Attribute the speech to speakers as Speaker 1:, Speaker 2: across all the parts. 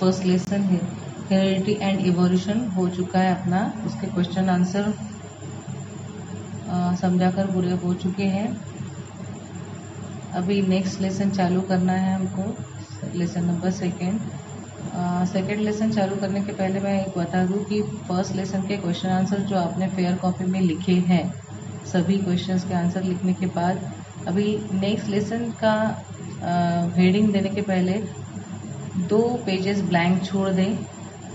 Speaker 1: First lesson है heredity and evolution हो चुका है अपना, उसके क्वेश्चन आंसर समझाकर पूरे हो चुके हैं। अभी नेक्स्ट लेसन चालू करना है हमको, लेसन नंबर सेकेंड लेसन चालू करने के पहले मैं एक बता दूं कि फर्स्ट लेसन के क्वेश्चन आंसर जो आपने फेयर कॉपी में लिखे हैं, सभी क्वेश्चंस के आंसर लिखने के बाद अभी नेक्स्ट लेसन का हेडिंग देने के पहले 2 पेजेस ब्लैंक छोड़ दें।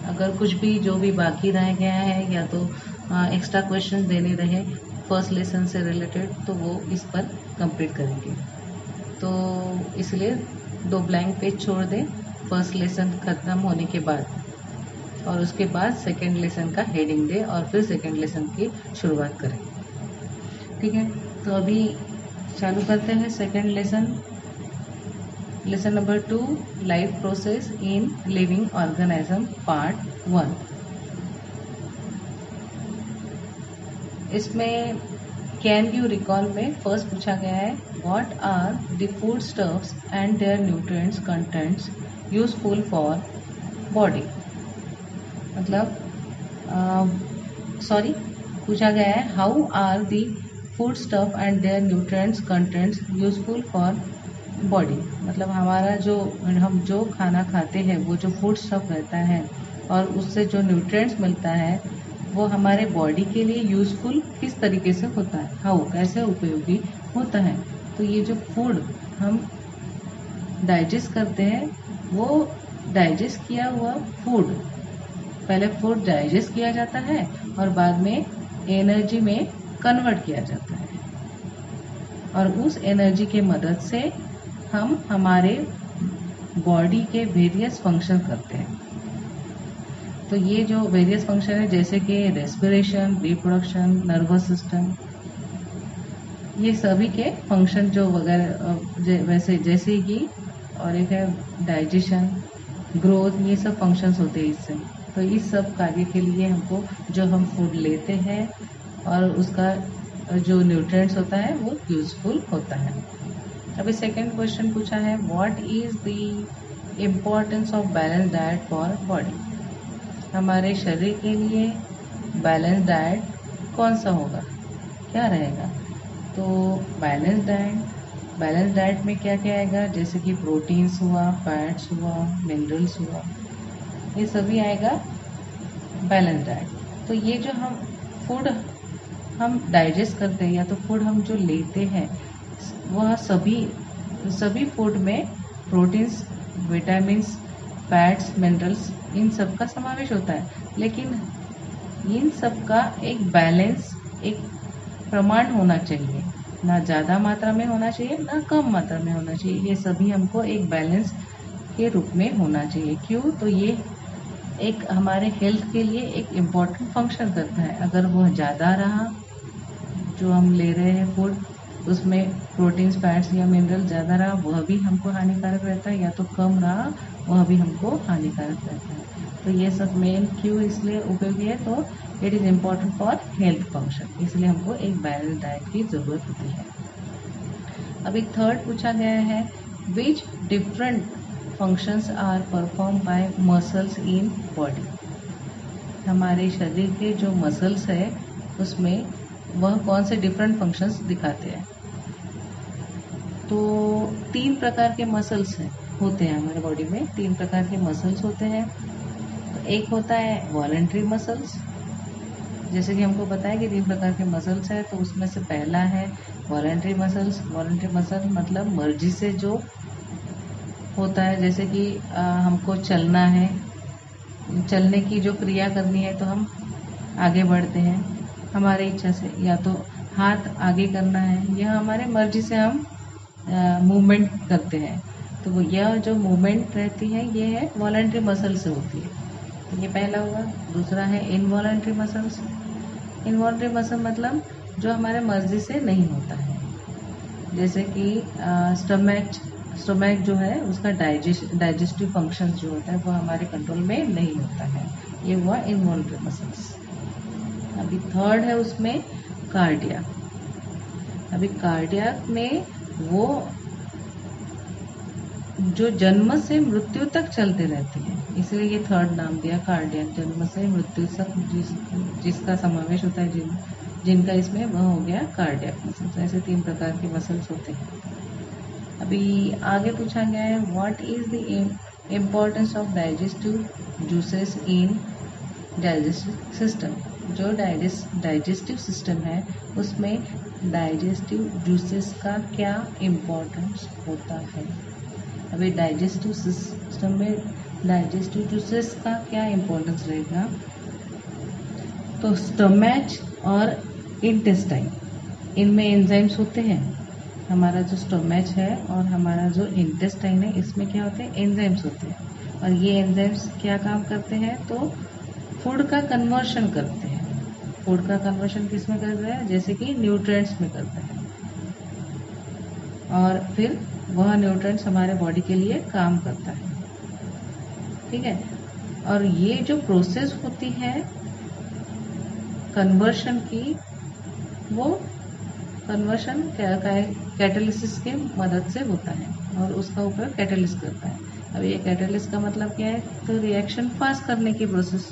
Speaker 1: अगर कुछ भी जो भी बाकी रह गया है या तो एक्स्ट्रा क्वेश्चंस देने रहे फर्स्ट लेसन से रिलेटेड, तो वो इस पर कंप्लीट करेंगे। तो इसलिए 2 ब्लैंक पेज छोड़ दें फर्स्ट लेसन खत्म होने के बाद, और उसके बाद सेकेंड लेसन का हेडिंग दें और फिर सेकेंड लेसन की शुरुआत करें। ठीक है, तो अभी चालू करते हैं second lesson. Lesson number 2, life process in living organism, part 1। इसमें कैन यू रिकॉल में फर्स्ट पूछा गया है what are the food stuffs and their nutrients contents useful for body. मतलब पूछा गया है how are the food stuff and their nutrients contents useful for body. मतलब हम जो खाना खाते हैं वो जो फूड स्टफ रहता है और उससे जो न्यूट्रिएंट्स मिलता है वो हमारे बॉडी के लिए यूजफुल किस तरीके से होता है, हाउ कैसे उपयोगी होता है। तो ये जो फूड हम डाइजेस्ट करते हैं वो डाइजेस्ट किया हुआ फूड, पहले फूड डाइजेस्ट किया जाता है और बाद में एनर्जी में कन्वर्ट किया जाता है, और उस एनर्जी के मदद से हम हमारे बॉडी के वेरियस फंक्शन करते हैं। तो ये जो वेरियस फंक्शन है जैसे कि रेस्पिरेशन, रिप्रोडक्शन, नर्वस सिस्टम, ये सभी के फंक्शन जो वगैरह वैसे जैसे कि, और एक है डाइजेशन, ग्रोथ, ये सब फंक्शंस होते हैं इससे। तो इस सब कार्य के लिए हमको जो हम फूड लेते हैं और उसका जो न्यूट्रिएंट्स होता है वो यूजफुल होता है। अभी सेकंड क्वेश्चन पूछा है what is the importance of balance diet for body. हमारे शरीर के लिए बैलेंस डाइट कौन सा होगा, क्या रहेगा। तो बैलेंस डाइट में क्या क्या आएगा, जैसे कि प्रोटीन्स हुआ, फैट्स हुआ, मिनरल्स हुआ, ये सभी आएगा बैलेंस डाइट। तो ये जो हम फूड हम डाइजेस्ट करते हैं या तो फूड हम जो लेते हैं वह सभी फूड में प्रोटीन्स, विटामिन्स, फैट्स, मिनरल्स, इन सब का समावेश होता है। लेकिन इन सब का एक बैलेंस, एक प्रमाण होना चाहिए, ना ज़्यादा मात्रा में होना चाहिए ना कम मात्रा में होना चाहिए। ये सभी हमको एक बैलेंस के रूप में होना चाहिए। क्यों, तो ये एक हमारे हेल्थ के लिए एक इम्पॉर्टेंट फंक्शन करता है। अगर वह ज़्यादा रहा जो हम ले रहे हैं फूड, उसमें प्रोटीन्स, फैट्स या मिनरल ज़्यादा रहा, वह भी हमको हानिकारक रहता है, या तो कम रहा वह भी हमको हानिकारक रहता है। तो ये सब मेन क्यों इसलिए उपयोगी है, तो it is important for health function, इसलिए हमको एक बैलेंस डाइट की ज़रूरत होती है। अभी थर्ड पूछा गया है which different functions are perform by muscles in body. हमारे शरीर के जो मसल्स है उसमें वह कौन से डिफरेंट फंक्शंस दिखाते हैं। तो 3 प्रकार के मसल्स होते हैं हमारे बॉडी में, 3 प्रकार के मसल्स होते हैं। तो एक होता है वॉलंटरी मसल्स, जैसे कि हमको पता है कि 3 प्रकार के मसल्स हैं, तो उसमें से पहला है वॉलंटरी मसल्स। वॉलंटरी मसल मतलब मर्जी से जो होता है, जैसे कि हमको चलना है, चलने की जो क्रिया करनी है तो हम आगे बढ़ते हैं हमारे इच्छा से, या तो हाथ आगे करना है, यह हमारे मर्जी से हम मूवमेंट करते हैं। तो वो यह जो मूवमेंट रहती है ये है वॉलंटरी मसल से होती है। तो ये पहला हुआ। दूसरा है इनवॉलंटरी मसल्स। इनवॉलंटरी मसल मतलब जो हमारे मर्जी से नहीं होता है, जैसे कि स्टमक जो है उसका डाइजेस्टिव फंक्शन जो होता है वो हमारे कंट्रोल में नहीं होता है, ये हुआ इनवॉलंटरी मसल्स। अभी थर्ड है उसमें कार्डियक। अभी कार्डियक में वो जो जन्म से मृत्यु तक चलते रहते हैं, इसलिए ये थर्ड नाम दिया कार्डियक। जन्म से मृत्यु तक जिसका समावेश होता है, जिनका इसमें, वह हो गया कार्डियक मसल्स। ऐसे 3 प्रकार के मसल्स होते हैं। अभी आगे पूछा गया है what is the importance of digestive juices in digestive system. जो डाइजेस्टिव सिस्टम है उसमें डाइजेस्टिव जूसेस का क्या इम्पोर्टेंस होता है। अभी डाइजेस्टिव सिस्टम में डाइजेस्टिव जूसेस का क्या इम्पोर्टेंस रहेगा, तो स्टमच और इंटेस्टाइन, इनमें एंजाइम्स होते हैं। हमारा जो स्टमच है और हमारा जो इंटेस्टाइन है, इसमें क्या होते हैं, एंजाइम्स होते हैं। और ये एंजाइम्स क्या काम करते हैं, तो फूड का कन्वर्शन करते हैं। फूड का कन्वर्शन किस में कर रहे हैं, जैसे कि न्यूट्रिएंट्स में करते हैं, और फिर वह न्यूट्रिएंट्स हमारे बॉडी के लिए काम करता है। ठीक है। और ये जो प्रोसेस होती है कन्वर्शन की, वो कन्वर्शन कैटालिसिस के मदद से होता है और उसका उपयोग कैटालिस्ट करता है। अब ये कैटालिस्ट का मतलब क्या है, तो रिएक्शन फास्ट करने की process,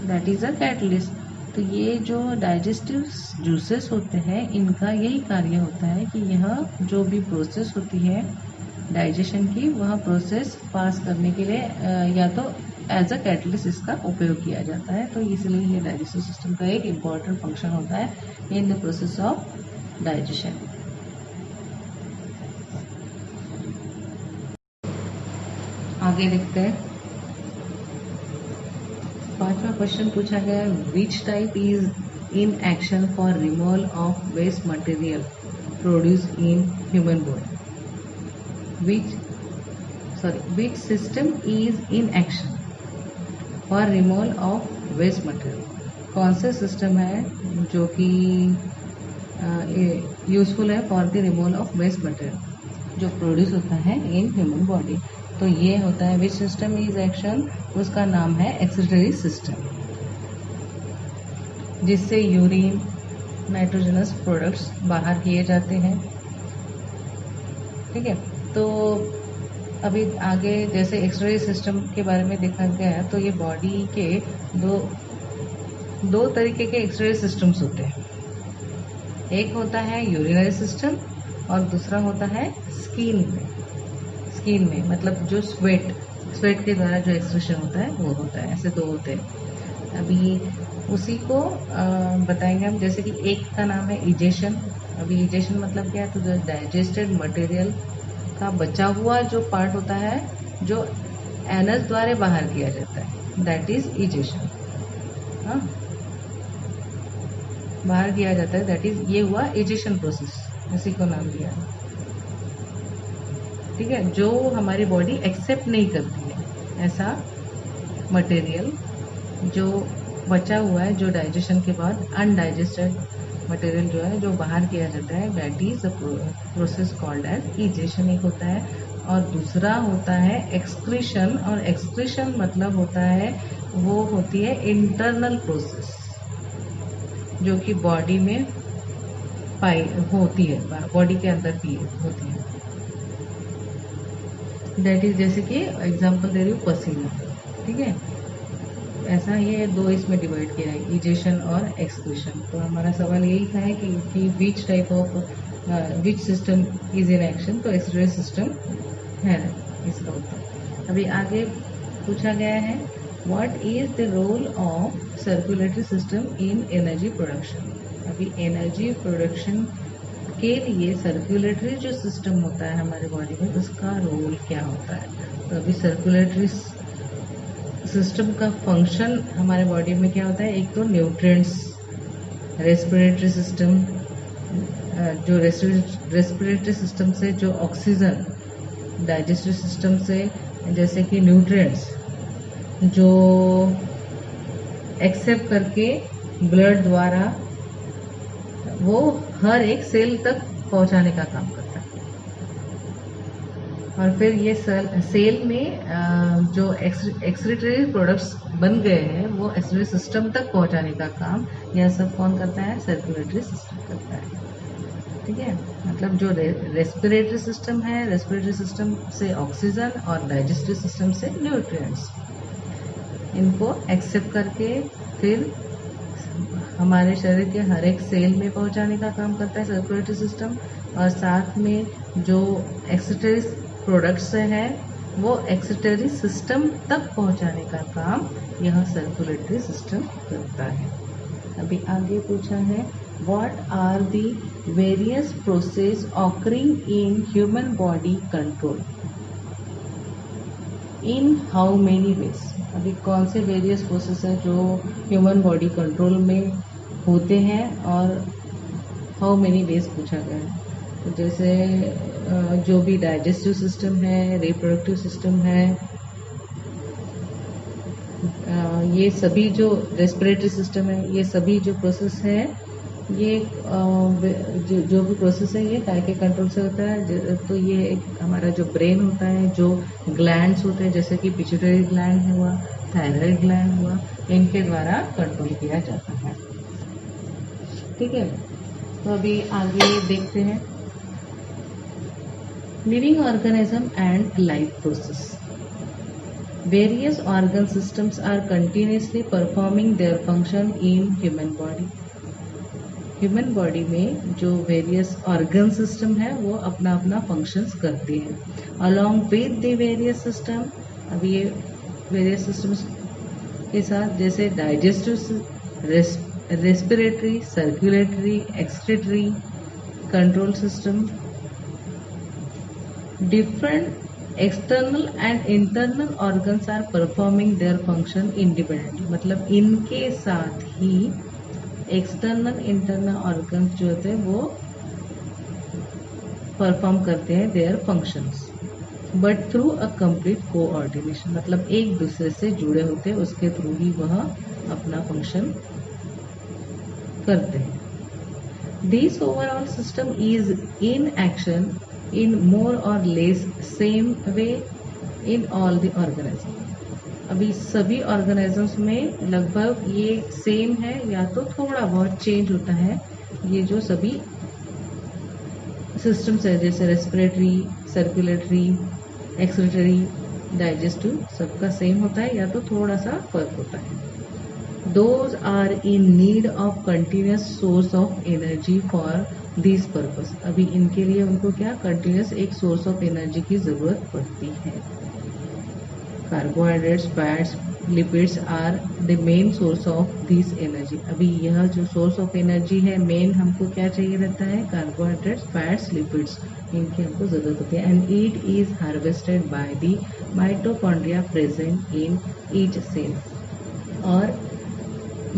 Speaker 1: that is a catalyst. तो ये जो डाइजेस्टिव जूसेस होते हैं, इनका यही कार्य होता है कि यह जो भी प्रोसेस होती है डाइजेशन की, वह प्रोसेस पास करने के लिए या तो एज अ कैटलिस्ट इसका उपयोग किया जाता है। तो इसलिए ये डाइजेस्टिव सिस्टम का एक इम्पॉर्टेंट फंक्शन होता है in the process of digestion. आगे देखते हैं। 5वां क्वेश्चन पूछा गया है which type is in action for removal of waste material produce in human body. Which system is in action for removal of waste material. कौन से सिस्टम है जो कि यूजफुल है for the removal of waste material जो produce होता है इन human body. तो ये होता है विच सिस्टम इज एक्शन, उसका नाम है एक्सक्रीटरी सिस्टम, जिससे यूरिन, नाइट्रोजनस प्रोडक्ट्स बाहर किए जाते हैं। ठीक है। तो अभी आगे जैसे एक्सक्रीटरी सिस्टम के बारे में देखा गया है, तो ये बॉडी के दो तरीके के एक्सक्रीटरी सिस्टम्स होते हैं। एक होता है यूरिनरी सिस्टम और दूसरा होता है स्किन में मतलब जो स्वेट के द्वारा जो एक्सक्रीशन होता है वो होता है। ऐसे 2 होते हैं। अभी उसी को बताएंगे हम। जैसे कि एक का नाम है इजेशन। अभी इजेशन मतलब क्या है, तो जो डाइजेस्टेड मटेरियल का बचा हुआ जो पार्ट होता है जो एनस द्वारा बाहर किया जाता है, दैट इज इजेशन। हाँ, बाहर किया जाता है, दैट इज, ये हुआ इजेशन प्रोसेस, इसी को नाम दिया है। ठीक है। जो हमारी बॉडी एक्सेप्ट नहीं करती है ऐसा मटेरियल जो बचा हुआ है, जो डाइजेशन के बाद अनडाइजेस्टेड मटेरियल जो है जो बाहर किया जाता है, that is a process called as egestion एक होता है। और दूसरा होता है एक्सक्रीशन। और एक्सक्रीशन मतलब होता है, वो होती है इंटरनल प्रोसेस जो कि बॉडी में होती है, बॉडी के अंदर होती है। दैट इज, जैसे कि एग्जाम्पल दे रही हूँ, पसीना। ठीक है। ऐसा ये 2 इसमें डिवाइड किया है, इजेशन और एक्सक्रीशन। तो हमारा सवाल यही था है कि which type of which system is in action, तो एक्सक्रीटरी सिस्टम है इसका उत्तर। अभी आगे पूछा गया है what is the role of circulatory system in energy production. अभी एनर्जी प्रोडक्शन के लिए सर्कुलेटरी जो सिस्टम होता है हमारे बॉडी में, उसका रोल क्या होता है। तो अभी सर्कुलेटरी सिस्टम का फंक्शन हमारे बॉडी में क्या होता है, एक तो न्यूट्रिएंट्स, रेस्पिरेटरी सिस्टम, जो रेस्पिरेटरी सिस्टम से जो ऑक्सीजन, डाइजेस्टिव सिस्टम से जैसे कि न्यूट्रिएंट्स जो एक्सेप्ट करके ब्लड द्वारा वो हर एक सेल तक पहुंचाने का काम करता है। और फिर ये सेल में जो एक्सक्रीटरी प्रोडक्ट्स बन गए हैं वो एक्सक्रीटरी सिस्टम तक पहुंचाने का काम यह सब कौन करता है, सर्कुलेटरी सिस्टम करता है। ठीक है, मतलब जो रेस्पिरेटरी सिस्टम है, रेस्पिरेटरी सिस्टम से ऑक्सीजन और डाइजेस्टिव सिस्टम से न्यूट्रिएंट्स, इनको एक्सेप्ट करके फिर हमारे शरीर के हर एक सेल में पहुंचाने का काम करता है सर्कुलेटरी सिस्टम, और साथ में जो एक्सक्रीटरी प्रोडक्ट्स हैं वो एक्सक्रीटरी सिस्टम तक पहुंचाने का काम यह सर्कुलेटरी सिस्टम करता है। अभी आगे पूछा है, what are the various process occurring in human body control in how many ways. अभी कौन से वेरियस प्रोसेस हैं जो ह्यूमन बॉडी कंट्रोल में होते हैं और हाउ मेनी वेज पूछा गया है। तो जैसे जो भी डाइजेस्टिव सिस्टम है, रिप्रोडक्टिव सिस्टम है, ये सभी जो रेस्पिरेटरी सिस्टम है, ये सभी जो प्रोसेस है, ये जो भी प्रोसेस है ये काय के कंट्रोल से होता है। तो ये एक हमारा जो ब्रेन होता है, जो ग्लैंड्स होते हैं जैसे कि पिट्यूटरी ग्लैंड हुआ, थायराइड ग्लैंड हुआ, इनके द्वारा कंट्रोल किया जाता है। ठीक है, तो अभी आगे देखते हैं living organism and life process. Various organ systems are continuously performing their function in human body. Human body में जो वेरियस ऑर्गन सिस्टम है वो अपना अपना फंक्शंस करते हैं along with the various system. अब ये वेरियस सिस्टम्स के साथ जैसे digestive, respiratory, circulatory, excretory, control system, different external and internal organs are performing their function independently. मतलब इनके साथ ही एक्सटर्नल इंटरनल ऑर्गन्स जो होते हैं वो परफॉर्म करते हैं their functions, but through a complete coordination. मतलब एक दूसरे से जुड़े होते हैं, उसके थ्रू ही वह अपना फंक्शन करते हैं। This overall system is in action in more or less same way in all the organisms। अभी सभी ऑर्गेनिजम्स में लगभग ये सेम है या तो थोड़ा बहुत चेंज होता है। ये जो सभी सिस्टम्स है जैसे रेस्पिरेटरी, सर्कुलेटरी, एक्सक्रीटरी, डाइजेस्टिव, सबका सेम होता है या तो थोड़ा सा फर्क होता है। Those are in need of continuous source of energy for this purpose. अभी इनके लिए उनको क्या कंटिन्यूस एक सोर्स ऑफ एनर्जी की जरूरत पड़ती है। Carbohydrates, fats, lipids are the main source of this energy. अभी यह जो सोर्स ऑफ एनर्जी है मेन हमको क्या चाहिए रहता है, कार्बोहाइड्रेट्स, फैट्स, लिपिड्स, इनकी हमको जरूरत होती है। And it is harvested by the mitochondria present in each cell. और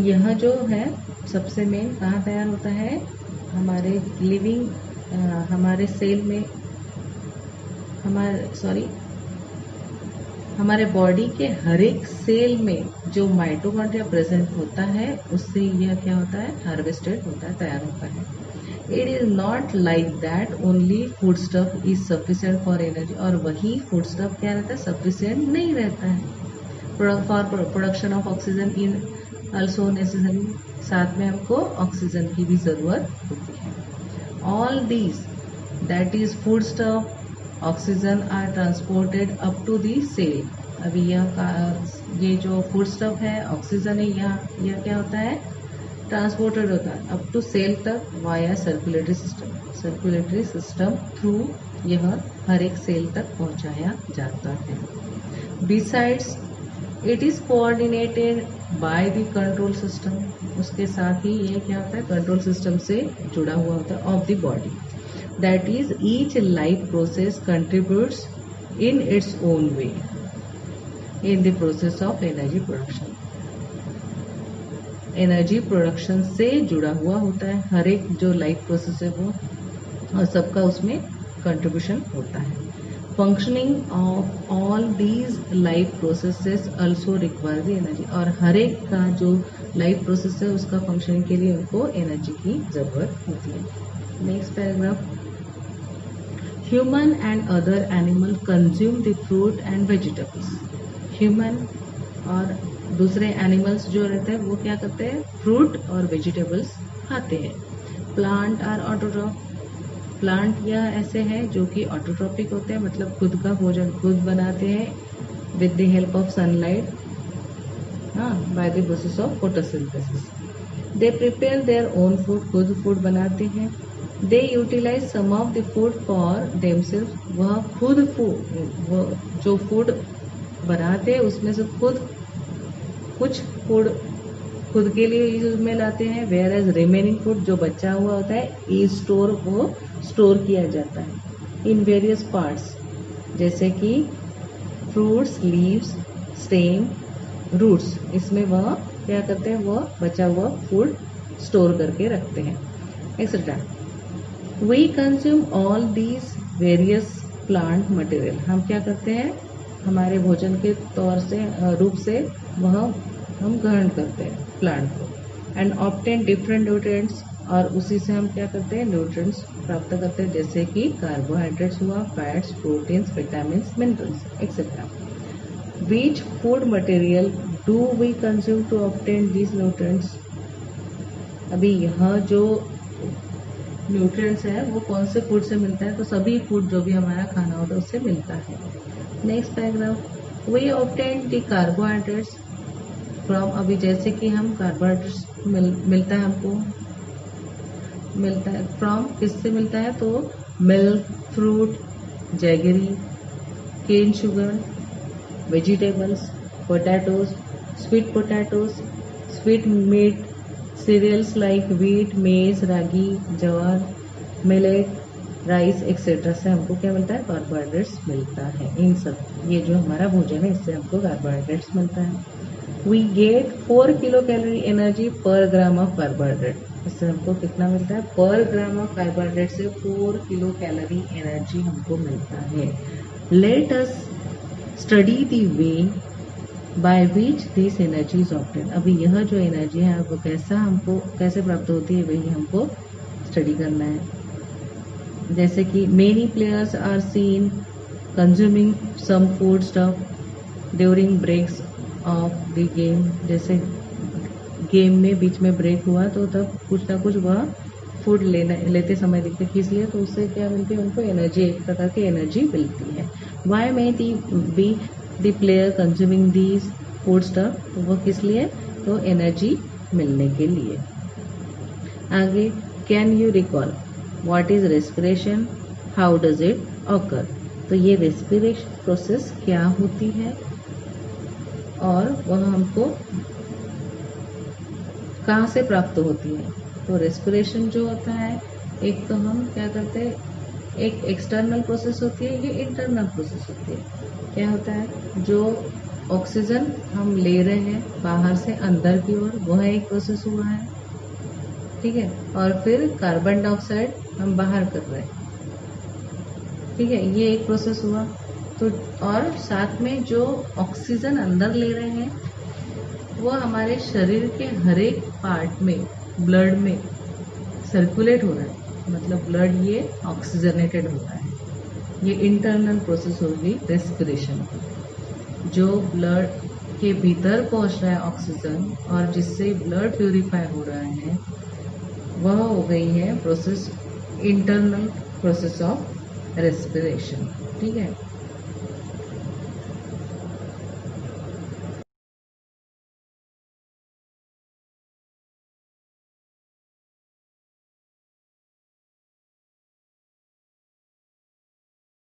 Speaker 1: यह जो है सबसे मेन कहाँ तैयार होता है, हमारे लिविंग हमारे सेल में, हमारे बॉडी के हर एक सेल में जो माइटोकॉन्ड्रिया प्रेजेंट होता है उससे यह क्या होता है, हार्वेस्टेड होता है, तैयार होता है। It is not like that only food stuff is sufficient for energy. और वही फूड स्टफ क्या रहता है, सफिशिएंट नहीं रहता है for production of oxygen in also necessary. साथ में हमको ऑक्सीजन की भी जरूरत होती है। All these that is food stuff, oxygen are transported up to the cell. अभी ये जो फूड स्टफ है, ऑक्सीजन है, यह क्या होता है, ट्रांसपोर्टेड होता है अप टू सेल तक via circulatory system. Circulatory system through यह हर एक सेल तक पहुंचाया जाता है। Besides it is coordinated by the control system. उसके साथ ही ये क्या होता है, कंट्रोल सिस्टम से जुड़ा हुआ होता है of the body. That is each life process contributes in its own way in the process of energy production. Energy production से जुड़ा हुआ होता है हर एक जो लाइफ प्रोसेस है वो, और सबका उसमें कंट्रीब्यूशन होता है। Functioning of all these life processes also require the energy. और हर एक का जो लाइफ प्रोसेस है उसका फंक्शनिंग के लिए उनको एनर्जी की जरूरत होती है। Next paragraph, human and other animal consume the fruit and vegetables. Human और दूसरे एनिमल्स जो रहते हैं वो क्या करते हैं, फ्रूट और वेजिटेबल्स खाते हैं। प्लांट आर ऑटोट्रॉफ, प्लांट या ऐसे हैं जो कि ऑटोट्रॉपिक होते हैं, मतलब खुद का भोजन खुद बनाते हैं with the help of sunlight, हाँ, by the process of photosynthesis. They prepare their own food, खुद फूड बनाते हैं। They utilize some of the food for themselves, वह खुद फूड, वह जो फूड बनाते हैं उसमें से खुद कुछ फूड खुद के लिए यूज में लाते हैं। वेयर एज रिमेनिंग फूड, जो बचा हुआ होता है, इज स्टोर, वो स्टोर किया जाता है इन वेरियस पार्ट्स, जैसे कि फ्रूट्स, लीव्स, स्टेम, रूट्स। इसमें वह क्या करते हैं, वह बचा हुआ फूड स्टोर करके रखते हैं, etcetera. We consume all these various plant material, हम क्या करते हैं, हमारे भोजन के तौर से रूप से वह हम ग्रहण करते हैं प्लांट को। एंड ऑब्टेन डिफरेंट न्यूट्रिएंट्स, और उसी से हम क्या करते हैं, न्यूट्रिएंट्स प्राप्त करते हैं, जैसे कि कार्बोहाइड्रेट्स हुआ, fats, proteins, vitamins, minerals, etcetera. Which food material do we consume to obtain these nutrients? अभी यह जो न्यूट्रिएंट्स है वो कौन से फूड से मिलता है, तो सभी फूड जो भी हमारा खाना होता है उससे मिलता है। Next paragraph, we obtain the carbohydrates from, अभी जैसे कि हम कार्बोहाइड्रेट्स मिलता है, हमको मिलता है फ्रॉम, किससे मिलता है, तो milk, fruit, jaggery, cane sugar, vegetables, potatoes, sweet meat, cereals like wheat, maize, ragi, jawar, millet, rice etcetera से हमको क्या मिलता है, कार्बोहाइड्रेट्स मिलता है। इन सब, ये जो हमारा भोजन है इससे हमको कार्बोहाइड्रेट्स मिलता है। We get 4 kilo calorie energy per gram of carbohydrate, इससे हमको कितना मिलता है, पर ग्राम ऑफ कार्बोहाइड्रेट से 4 किलो कैलोरी एनर्जी हमको मिलता है। Let us study the way by which this energy is obtain, अभी यह जो एनर्जी है वो कैसे प्राप्त होती है, वही हमको स्टडी करना है। जैसे कि many players are seen consuming some food stuff during breaks of the game, जैसे गेम में बीच में ब्रेक हुआ तो तब कुछ ना कुछ वह फूड लेते समय दिखते, किस लिए, तो उससे क्या मिलती है, उनको एनर्जी, एक प्रकार की एनर्जी मिलती है। Why may be the player consuming these food stuff, तो वो किस लिए, तो एनर्जी मिलने के लिए। आगे, can you recall what is respiration, how does it occur, तो ये रेस्पिरेशन प्रोसेस क्या होती है और वह हमको कहाँ से प्राप्त होती है। तो रेस्पिरेशन जो होता है, एक तो हम क्या करते हैं, एक एक्सटर्नल प्रोसेस होती है, ये इंटरनल प्रोसेस होती है। क्या होता है, जो ऑक्सीजन हम ले रहे हैं बाहर से अंदर की ओर, वह एक प्रोसेस हुआ है, ठीक है, और फिर कार्बन डाइऑक्साइड हम बाहर कर रहे हैं, ठीक है, ये एक प्रोसेस हुआ। तो और साथ में जो ऑक्सीजन अंदर ले रहे हैं वो हमारे शरीर के हर एक पार्ट में, ब्लड में सर्कुलेट हो रहा है, मतलब ब्लड ये ऑक्सीजनेटेड होता है, ये इंटरनल प्रोसेस होगी रेस्पिरेशन की। जो ब्लड के भीतर पहुंच रहा है ऑक्सीजन और जिससे ब्लड प्यूरिफाई हो रहा है, वह हो गई है process, internal process of respiration, ठीक है।